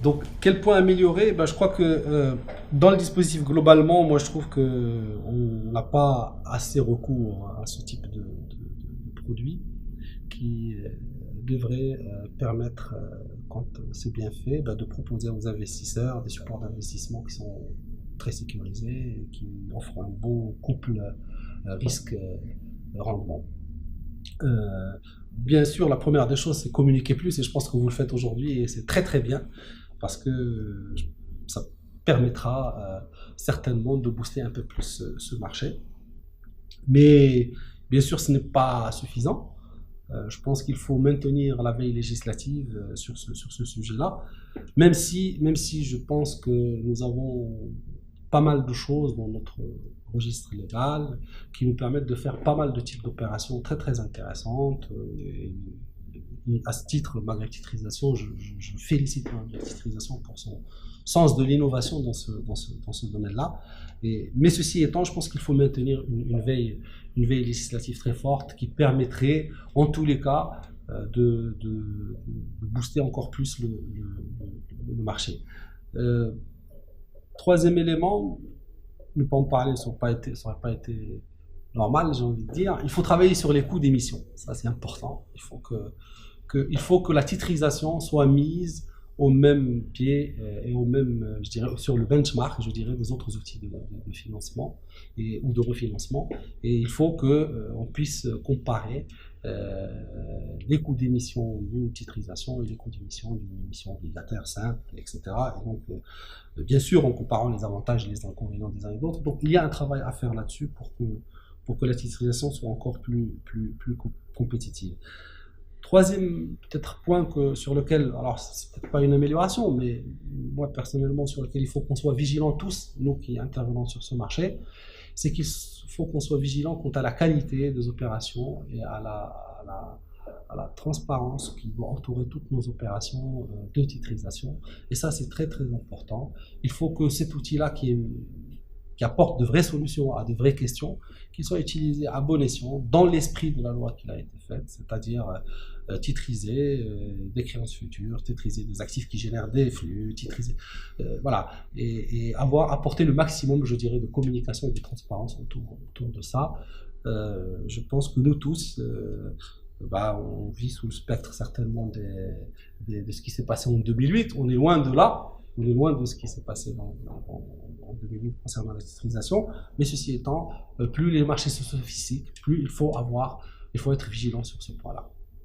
Donc, quel point améliorer? Je crois que dans le dispositif, globalement, moi je trouve qu'on n'a pas assez recours à ce type de produit qui devrait permettre, quand c'est bien fait, de proposer aux investisseurs des supports d'investissement qui sont très sécurisés et qui offrent un bon couple risque-rendement. Bien sûr, la première des choses, c'est communiquer plus, et je pense que vous le faites aujourd'hui, et c'est très très bien, parce que ça permettra certainement de booster un peu plus ce marché. Mais bien sûr, ce n'est pas suffisant. Je pense qu'il faut maintenir la veille législative sur ce sujet-là, même si je pense que nous avons pas mal de choses dans notre registre légal qui nous permettent de faire pas mal de types d'opérations très très intéressantes. Et à ce titre, Maghreb Titrisation, je félicite Maghreb Titrisation pour son sens de l'innovation dans ce domaine-là. Mais ceci étant, je pense qu'il faut maintenir une veille législative très forte qui permettrait, en tous les cas, de booster encore plus le marché. Troisième élément, ne pas en parler, ça n'aurait pas été normal, j'ai envie de dire. Il faut travailler sur les coûts d'émission. Ça, c'est important. Il faut que la titrisation soit mise au même pied et au même, je dirais, sur le benchmark, je dirais, des autres outils de financement ou de refinancement. Et il faut qu'on puisse comparer les coûts d'émission d'une titrisation et les coûts d'émission d'une émission obligataire simple, etc. Et donc, bien sûr, en comparant les avantages et les inconvénients des uns et des autres. Donc, il y a un travail à faire là-dessus pour que la titrisation soit encore plus compétitive. Troisième peut-être point sur lequel, alors c'est peut-être pas une amélioration, mais moi personnellement sur lequel il faut qu'on soit vigilants tous, nous qui intervenons sur ce marché, c'est qu'il faut qu'on soit vigilant quant à la qualité des opérations et à la transparence qui doit entourer toutes nos opérations de titrisation. Et ça, c'est très très important. Il faut que cet outil-là qui apporte de vraies solutions à de vraies questions, qu'il soit utilisé à bon escient, dans l'esprit de la loi qui a été faite, c'est-à-dire titriser des créances futures, titriser des actifs qui génèrent des flux, titriser, voilà, et apporter le maximum, je dirais, de communication et de transparence autour de ça. Je pense que nous tous, on vit sous le spectre certainement de ce qui s'est passé en 2008, on est loin de là, on est loin de ce qui s'est passé en 2008 concernant la titrisation, mais ceci étant, plus les marchés se sophistiquent, plus il faut être vigilant sur ce point-là.